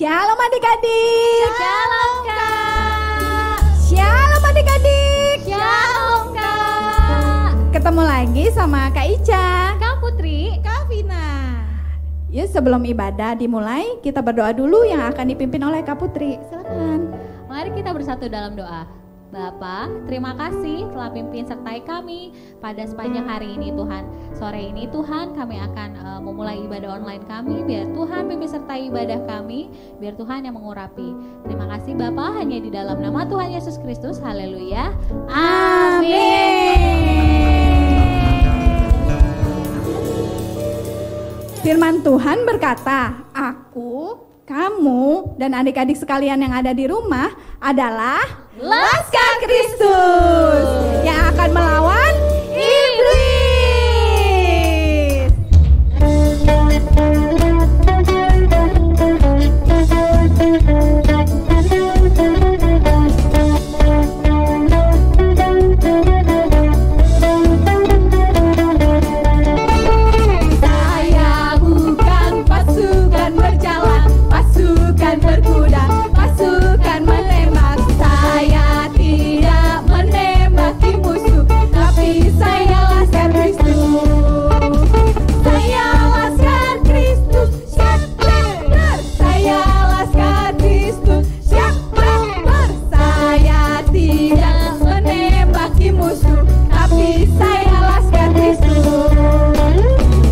Shalom adik-adik. Shalom Kak. Shalom adik-adik. Shalom Kak. Ketemu lagi sama Kak Ica, Kak Putri, Kak Vina. Yuk sebelum ibadah dimulai, kita berdoa dulu yang akan dipimpin oleh Kak Putri. Silakan. mari kita bersatu dalam doa. Bapa, terima kasih telah pimpin sertai kami pada sepanjang hari ini Tuhan. Sore ini Tuhan kami akan memulai ibadah online kami. Biar Tuhan pimpin sertai ibadah kami, biar Tuhan yang mengurapi. Terima kasih Bapa, hanya di dalam nama Tuhan Yesus Kristus. Haleluya. Firman Tuhan berkata, aku, kamu, dan adik-adik sekalian yang ada di rumah adalah Laskar Kristus yang akan melawan iblis. Saya bukan pasukan berjalan, pasukan berkuda, pasukan menembak. Saya tidak menembaki musuh, tapi saya Laskar Kristus. Saya Laskar Kristus, siap benar. Saya Laskar Kristus, siap benar. Saya tidak menembaki musuh, tapi saya Laskar Kristus.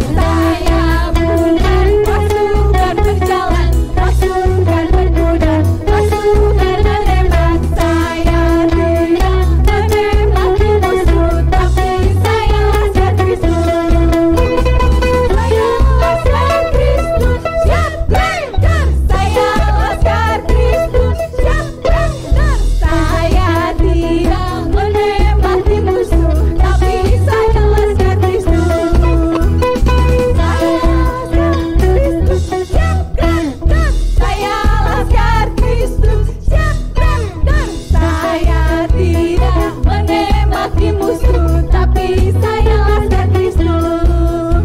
Saya bukan pasukan berjalan, pasukan berkuda, pasukan menembak. Saya tidak menembaki musuh, tapi saya Laskar Kristus. Saya Laskar Kristus, siap benar. Saya Laskar Kristus, siap benar. Saya tidak menembaki musuh, tapi saya Laskar Kristus. Saya Laskar Kristus, siap benar. Saya Laskar Kristus, siap benar. Saya tidak menembaki musuh, tapi saya Laskar Kristus.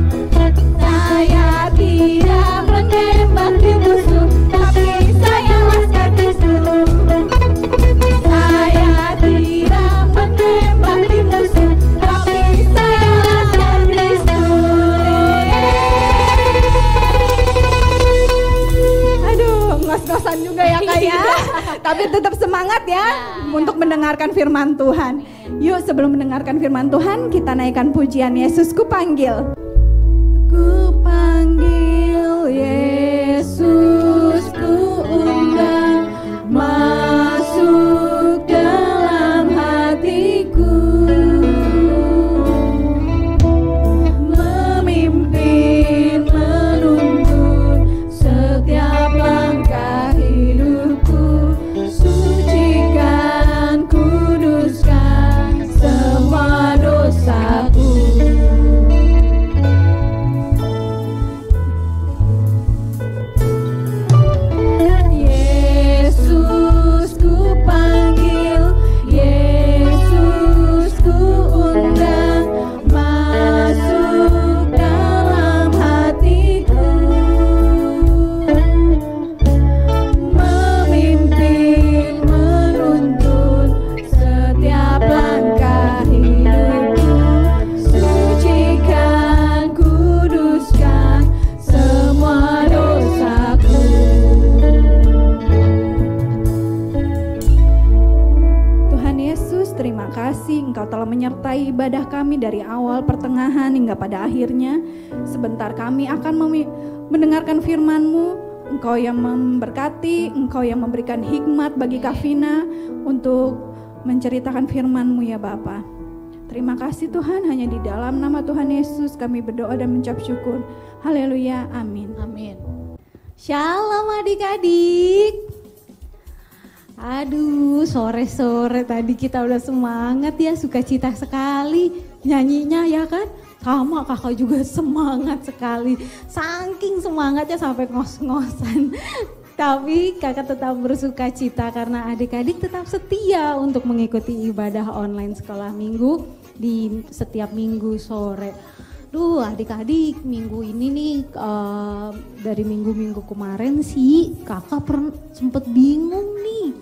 Saya tidak menembaki musuh, tapi saya Laskar Kristus. Saya tidak menembaki musuh, tapi saya Laskar Kristus. Aduh, ngos-ngosan juga ya Kak ya. Tapi tetap semangat ya untuk mendengarkan firman Tuhan. Yuk sebelum mendengarkan firman Tuhan, kita naikkan pujian Yesus ku panggil. Ku panggil Yesus, ku undang masuk dalam hatiku, memimpin, menuntun setiap langkah hidupku, sucikan, kuduskan semua dosaku. Yesus ku panggil, Yesus ku undang masuk dalam hatiku, memimpin, menuntun setiap langkah hidupku, sucikan, kuduskan semua dosaku. Tuhan Yesus, terima kasih Engkau telah menyertai ibadah kami dari awal, pertengahan, hingga pada akhirnya. Sebentar kami akan mendengarkan firman-Mu. Engkau yang memberkati, Engkau yang memberikan hikmat bagi Kak Vina untuk menceritakan firman-Mu ya Bapa. Terima kasih Tuhan, hanya di dalam nama Tuhan Yesus kami berdoa dan mengucap syukur. Haleluya, amin. Amin. Shalom adik-adik. Aduh, sore-sore tadi kita udah semangat ya, sukacita sekali nyanyinya ya kan. Sama kakak juga semangat sekali, saking semangatnya sampai ngos-ngosan. Tapi kakak tetap bersuka cita karena adik-adik tetap setia untuk mengikuti ibadah online sekolah minggu di setiap minggu sore. Duh adik-adik, minggu ini nih dari minggu-minggu kemarin sih kakak sempet bingung nih.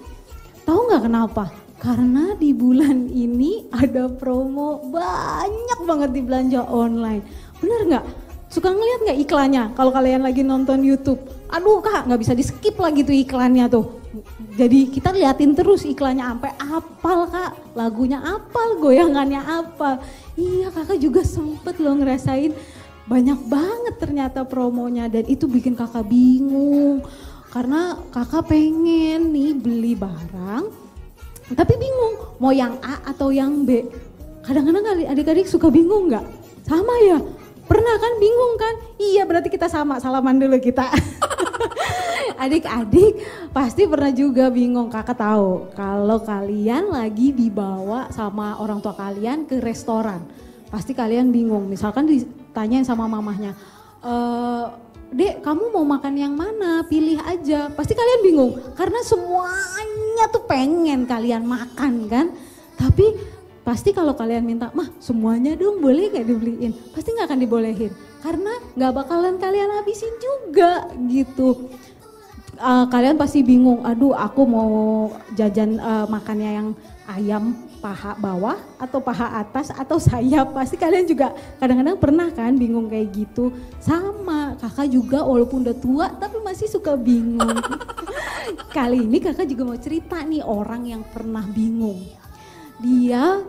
Tahu nggak kenapa? Karena di bulan ini ada promo banyak banget di belanja online. Bener nggak? Suka ngeliat nggak iklannya kalau kalian lagi nonton YouTube? Aduh kak, nggak bisa di skip lagi tuh iklannya tuh. Jadi kita liatin terus iklannya sampai apal kak, lagunya apal, goyangannya apal. Iya kakak juga sempet loh ngerasain banyak banget ternyata promonya dan itu bikin kakak bingung. Karena kakak pengen nih beli barang tapi bingung mau yang A atau yang B. Kadang-kadang adik-adik suka bingung nggak? Sama ya? Pernah kan bingung kan? Iya berarti kita sama, salaman dulu kita. Adik-adik pasti pernah juga bingung. Kakak tahu kalau kalian lagi dibawa sama orang tua kalian ke restoran. Pasti kalian bingung, misalkan ditanyain sama mamahnya, Dek kamu mau makan yang mana, pilih aja. Pasti kalian bingung karena semuanya tuh pengen kalian makan kan. Tapi pasti kalau kalian minta, mah semuanya dong boleh gak dibeliin? Pasti gak akan dibolehin karena gak bakalan kalian habisin juga gitu. Kalian pasti bingung, aduh aku mau jajan makannya yang ayam paha bawah atau paha atas atau sayap. Pasti kalian juga kadang-kadang pernah kan bingung kayak gitu. Sama kakak juga walaupun udah tua tapi masih suka bingung. Kali ini kakak juga mau cerita nih orang yang pernah bingung. Dia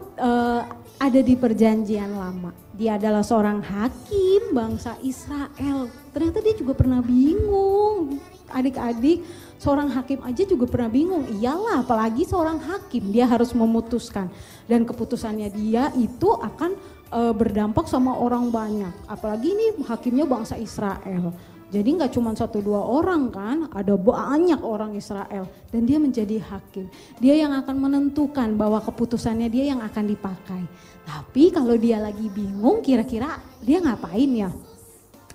ada di perjanjian lama. Dia adalah seorang hakim bangsa Israel. Ternyata dia juga pernah bingung. Adik-adik, seorang hakim aja juga pernah bingung. Iyalah, apalagi seorang hakim, dia harus memutuskan. Dan keputusannya dia itu akan berdampak sama orang banyak. Apalagi ini hakimnya bangsa Israel. Jadi nggak cuma 1-2 orang kan, ada banyak orang Israel. Dan dia menjadi hakim. Dia yang akan menentukan bahwa keputusannya dia yang akan dipakai. Tapi kalau dia lagi bingung, kira-kira dia ngapain ya?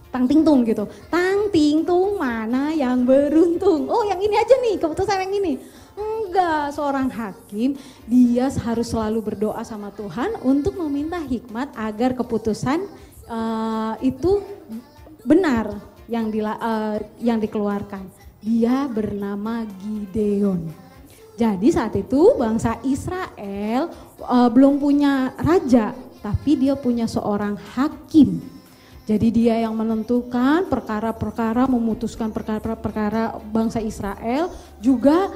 Tang ting tung gitu, tang ting tung mana yang beruntung, oh yang ini aja nih keputusan yang ini. Enggak, seorang hakim dia harus selalu berdoa sama Tuhan untuk meminta hikmat agar keputusan itu benar yang dikeluarkan. Dia bernama Gideon. Jadi saat itu bangsa Israel belum punya raja, tapi dia punya seorang hakim. Jadi dia yang menentukan perkara-perkara, memutuskan perkara-perkara bangsa Israel, juga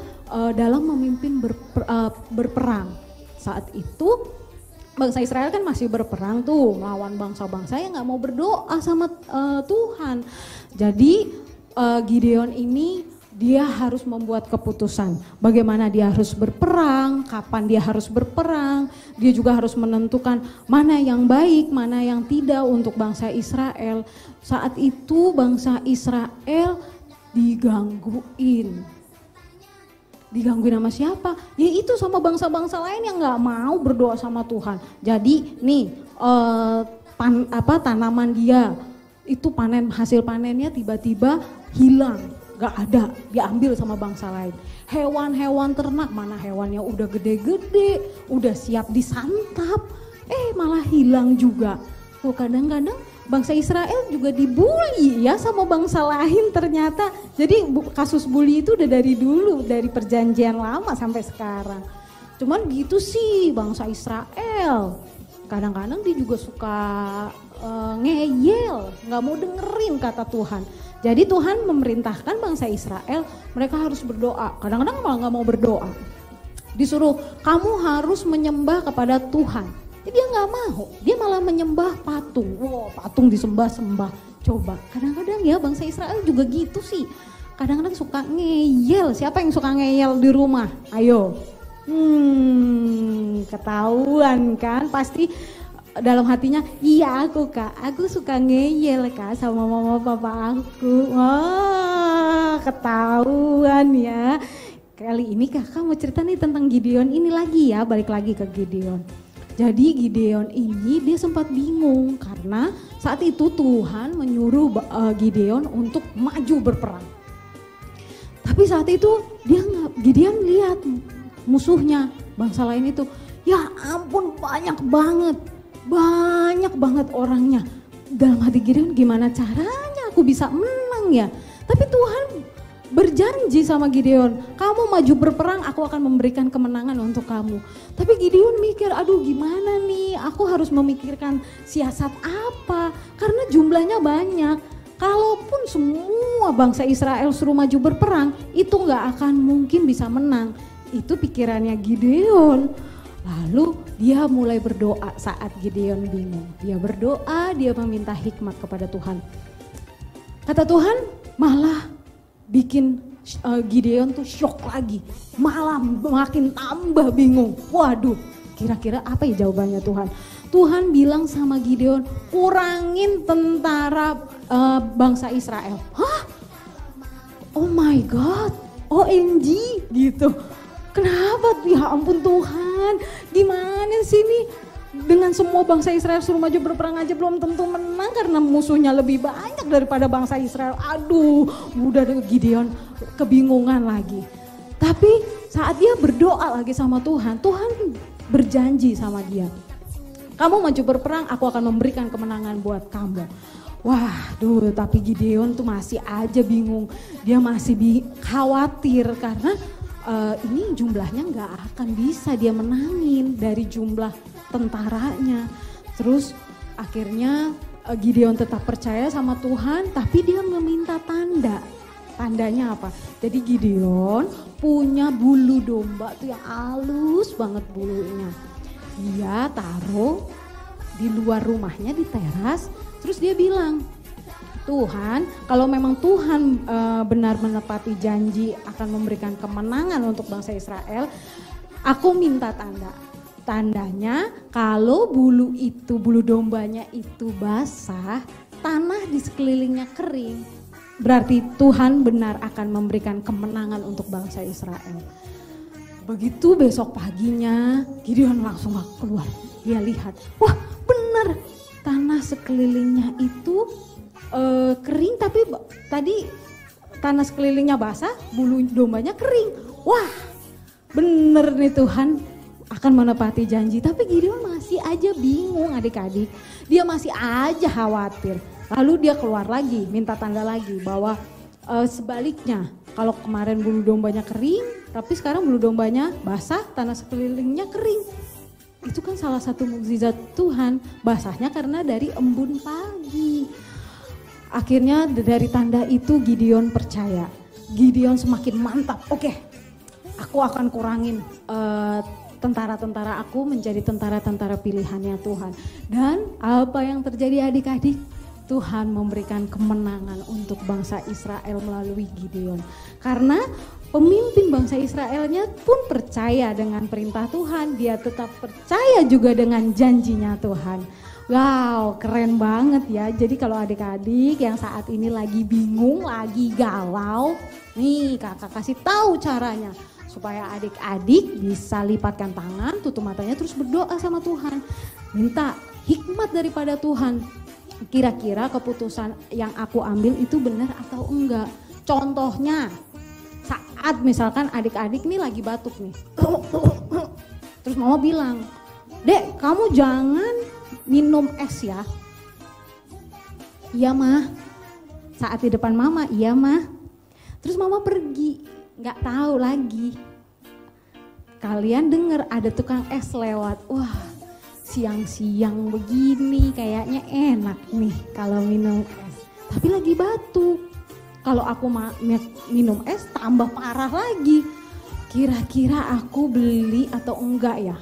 dalam memimpin berperang. Saat itu bangsa Israel kan masih berperang tuh, melawan bangsa-bangsa yang gak mau berdoa sama Tuhan. Jadi Gideon ini dia harus membuat keputusan bagaimana dia harus berperang, kapan dia harus berperang. Dia juga harus menentukan mana yang baik, mana yang tidak untuk bangsa Israel. Saat itu bangsa Israel digangguin. Digangguin sama siapa? Ya itu sama bangsa-bangsa lain yang gak mau berdoa sama Tuhan. Jadi nih tanaman dia itu hasil panennya tiba-tiba hilang. Gak ada, diambil sama bangsa lain. Hewan-hewan ternak, mana hewannya udah gede-gede, udah siap disantap, malah hilang juga. Tuh kadang-kadang bangsa Israel juga dibully ya sama bangsa lain ternyata. Jadi kasus bully itu udah dari dulu, dari perjanjian lama sampai sekarang. Cuman gitu sih bangsa Israel. Kadang-kadang dia juga suka ngeyel, gak mau dengerin kata Tuhan. Jadi Tuhan memerintahkan bangsa Israel, mereka harus berdoa. Kadang-kadang malah gak mau berdoa. Disuruh, kamu harus menyembah kepada Tuhan. Jadi dia gak mau, dia malah menyembah patung. Wow, patung disembah-sembah. Coba, kadang-kadang ya bangsa Israel juga gitu sih. Kadang-kadang suka ngeyel. Siapa yang suka ngeyel di rumah? Ayo. Ketahuan kan, pasti dalam hatinya, iya aku kak, aku suka ngeyel kak sama mama papa aku. Wah, ketahuan ya. Kali ini kakak mau cerita nih tentang Gideon ini lagi ya, balik lagi ke Gideon. Jadi Gideon ini dia sempat bingung karena saat itu Tuhan menyuruh Gideon untuk maju berperang. Tapi saat itu Gideon lihat musuhnya, bangsa lain itu, ya ampun banyak banget orangnya. Dalam hati Gideon, gimana caranya aku bisa menang menang ya. Tapi Tuhan berjanji sama Gideon, kamu maju berperang, aku akan memberikan kemenangan untuk kamu. Tapi Gideon mikir, aduh gimana nih, aku harus memikirkan siasat apa, karena jumlahnya banyak. Kalaupun semua bangsa Israel suruh maju berperang, itu gak akan mungkin bisa menang. Itu pikirannya Gideon. Lalu dia mulai berdoa saat Gideon bingung. Dia berdoa, dia meminta hikmat kepada Tuhan. Kata Tuhan malah bikin Gideon tuh shock lagi, malah makin tambah bingung. Waduh, kira-kira apa ya jawabannya Tuhan? Tuhan bilang sama Gideon, kurangin tentara bangsa Israel. Hah? Oh my God, OMG gitu. Kenapa? Ya ampun Tuhan, gimana sih nih? Dengan semua bangsa Israel suruh maju berperang aja belum tentu menang karena musuhnya lebih banyak daripada bangsa Israel. Aduh, udah Gideon kebingungan lagi. Tapi saat dia berdoa lagi sama Tuhan, Tuhan berjanji sama dia. Kamu maju berperang, aku akan memberikan kemenangan buat kamu. Waduh, tapi Gideon tuh masih aja bingung. Dia masih khawatir karena ini jumlahnya nggak akan bisa dia menangin dari jumlah tentaranya. Terus akhirnya Gideon tetap percaya sama Tuhan, tapi dia meminta tanda. Tandanya apa? Jadi Gideon punya bulu domba tuh yang halus banget bulunya. Dia taruh di luar rumahnya di teras, terus dia bilang, Tuhan, kalau memang Tuhan benar menepati janji akan memberikan kemenangan untuk bangsa Israel, aku minta tanda. Tandanya kalau bulu dombanya itu basah, tanah di sekelilingnya kering, berarti Tuhan benar akan memberikan kemenangan untuk bangsa Israel. Begitu besok paginya, Gideon langsung keluar. Dia lihat, wah benar tanah sekelilingnya itu kering, tapi tadi tanah sekelilingnya basah, bulu dombanya kering. Wah, bener nih Tuhan akan menepati janji. Tapi Gideon masih aja bingung adik-adik. Dia masih aja khawatir. Lalu dia keluar lagi, minta tanda lagi bahwa sebaliknya. Kalau kemarin bulu dombanya kering, tapi sekarang bulu dombanya basah, tanah sekelilingnya kering. Itu kan salah satu mukjizat Tuhan. Basahnya karena dari embun pagi. Akhirnya dari tanda itu Gideon percaya. Gideon semakin mantap. Oke, aku akan kurangin tentara-tentara aku menjadi tentara-tentara pilihannya Tuhan. Dan apa yang terjadi adik-adik? Tuhan memberikan kemenangan untuk bangsa Israel melalui Gideon. Karena pemimpin bangsa Israelnya pun percaya dengan perintah Tuhan. Dia tetap percaya juga dengan janjinya Tuhan. Wow, keren banget ya. Jadi kalau adik-adik yang saat ini lagi bingung, lagi galau, nih kakak kasih tahu caranya. Supaya adik-adik bisa lipatkan tangan, tutup matanya terus berdoa sama Tuhan. Minta hikmat daripada Tuhan. Kira-kira keputusan yang aku ambil itu benar atau enggak. Contohnya saat misalkan adik-adik nih lagi batuk nih. Terus mama bilang, Dek kamu jangan minum es ya. Iya mah. Saat di depan mama, iya mah. Terus mama pergi, gak tahu lagi. Kalian dengar ada tukang es lewat. Wah, siang-siang begini kayaknya enak nih kalau minum es. Tapi lagi batuk. Kalau aku minum es tambah parah lagi. Kira-kira aku beli atau enggak ya?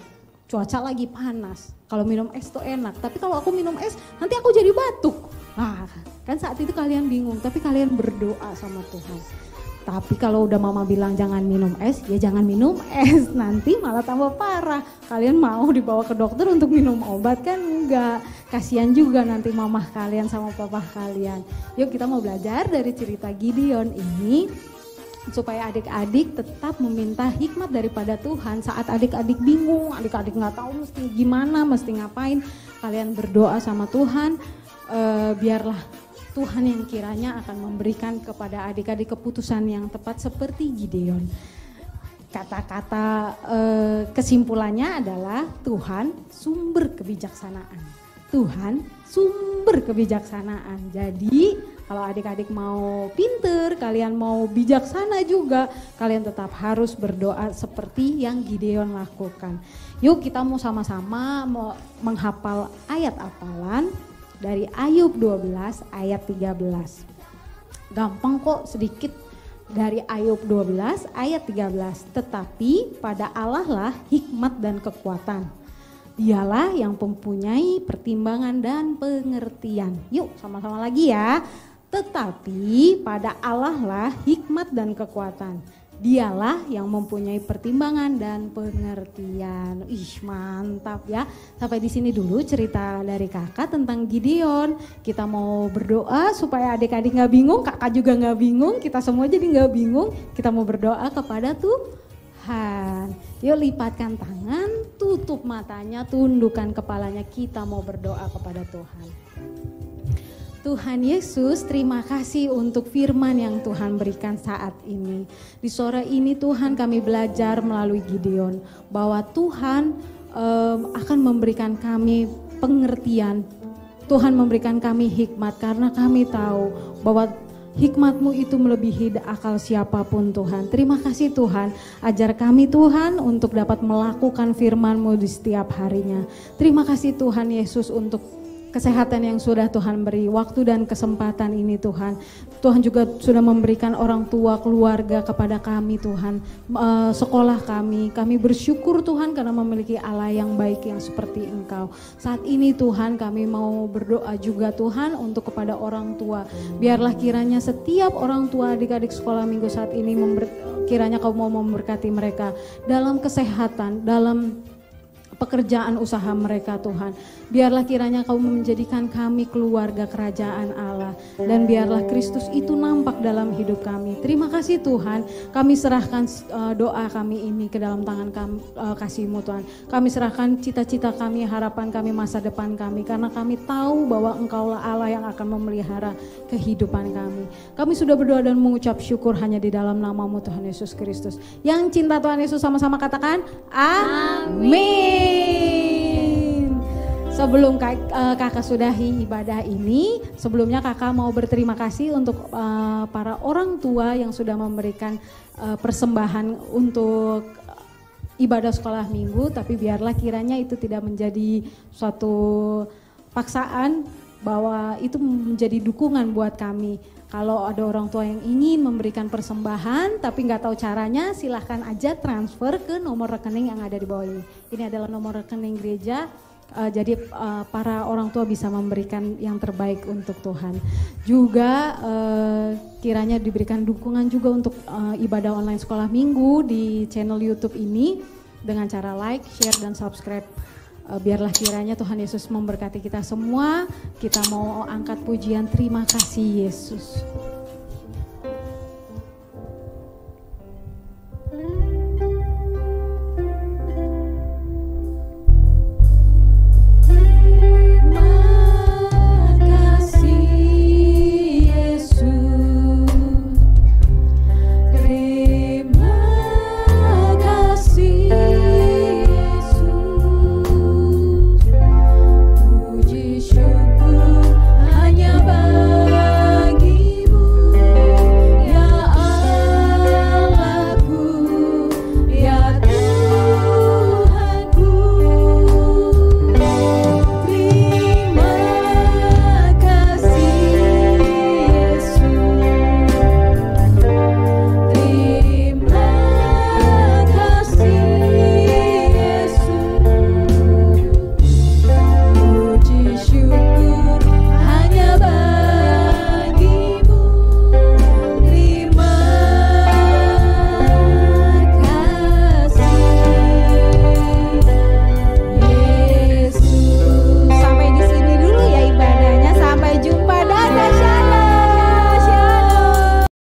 Cuaca lagi panas. Kalau minum es tuh enak. Tapi kalau aku minum es nanti aku jadi batuk. Nah, kan saat itu kalian bingung. Tapi kalian berdoa sama Tuhan. Tapi kalau udah mama bilang jangan minum es, ya jangan minum es. Nanti malah tambah parah. Kalian mau dibawa ke dokter untuk minum obat kan enggak. Kasihan juga nanti mamah kalian sama papa kalian. Yuk kita mau belajar dari cerita Gideon ini. Supaya adik-adik tetap meminta hikmat daripada Tuhan. Saat adik-adik bingung, adik-adik gak tahu mesti gimana, mesti ngapain. Kalian berdoa sama Tuhan, biarlah Tuhan yang kiranya akan memberikan kepada adik-adik keputusan yang tepat seperti Gideon. Kata-kata kesimpulannya adalah Tuhan sumber kebijaksanaan. Tuhan sumber kebijaksanaan. Jadi Kalau adik-adik mau pinter, kalian mau bijaksana juga, kalian tetap harus berdoa seperti yang Gideon lakukan. Yuk kita mau sama-sama mau menghafal ayat hafalan dari Ayub 12 ayat 13. Gampang kok, sedikit. Dari Ayub 12 ayat 13. Tetapi pada Allah lah hikmat dan kekuatan. Dialah yang mempunyai pertimbangan dan pengertian. Yuk sama-sama lagi ya. Tetapi pada Allah lah hikmat dan kekuatan. Dialah yang mempunyai pertimbangan dan pengertian. Ih, mantap ya. Sampai di sini dulu cerita dari kakak tentang Gideon. Kita mau berdoa supaya adik-adik gak bingung, kakak juga gak bingung, kita semua jadi gak bingung. Kita mau berdoa kepada Tuhan. Yuk lipatkan tangan, tutup matanya, tundukkan kepalanya. Kita mau berdoa kepada Tuhan. Tuhan Yesus, terima kasih untuk firman yang Tuhan berikan saat ini. Di sore ini Tuhan kami belajar melalui Gideon bahwa Tuhan akan memberikan kami pengertian. Tuhan memberikan kami hikmat karena kami tahu bahwa hikmat-Mu itu melebihi akal siapapun Tuhan. Terima kasih Tuhan, ajar kami Tuhan untuk dapat melakukan firman-Mu di setiap harinya. Terima kasih Tuhan Yesus untuk kesehatan yang sudah Tuhan beri, waktu dan kesempatan ini Tuhan. Tuhan juga sudah memberikan orang tua, keluarga kepada kami Tuhan, sekolah kami. Kami bersyukur Tuhan karena memiliki Allah yang baik yang seperti Engkau. Saat ini Tuhan kami mau berdoa juga Tuhan untuk kepada orang tua. Biarlah kiranya setiap orang tua adik-adik sekolah minggu saat ini kiranya Kau mau memberkati mereka dalam kesehatan, dalam pekerjaan usaha mereka Tuhan. Biarlah kiranya Kau menjadikan kami keluarga kerajaan Allah. Dan biarlah Kristus itu nampak dalam hidup kami. Terima kasih Tuhan. Kami serahkan doa kami ini ke dalam tangan kasih-Mu Tuhan. Kami serahkan cita-cita kami, harapan kami, masa depan kami. Karena kami tahu bahwa Engkaulah Allah yang akan memelihara kehidupan kami. Kami sudah berdoa dan mengucap syukur hanya di dalam nama-Mu Tuhan Yesus Kristus. Yang cinta Tuhan Yesus sama-sama katakan amin. Sebelum kakak sudahi ibadah ini, sebelumnya kakak mau berterima kasih untuk para orang tua yang sudah memberikan persembahan untuk ibadah sekolah minggu, tapi biarlah kiranya itu tidak menjadi suatu paksaan, bahwa itu menjadi dukungan buat kami. Kalau ada orang tua yang ingin memberikan persembahan tapi nggak tahu caranya, silahkan aja transfer ke nomor rekening yang ada di bawah ini. Ini adalah nomor rekening gereja, jadi para orang tua bisa memberikan yang terbaik untuk Tuhan. Juga kiranya diberikan dukungan juga untuk ibadah online sekolah minggu di channel YouTube ini dengan cara like, share, dan subscribe. Biarlah kiranya Tuhan Yesus memberkati kita semua. Kita mau angkat pujian terima kasih Yesus.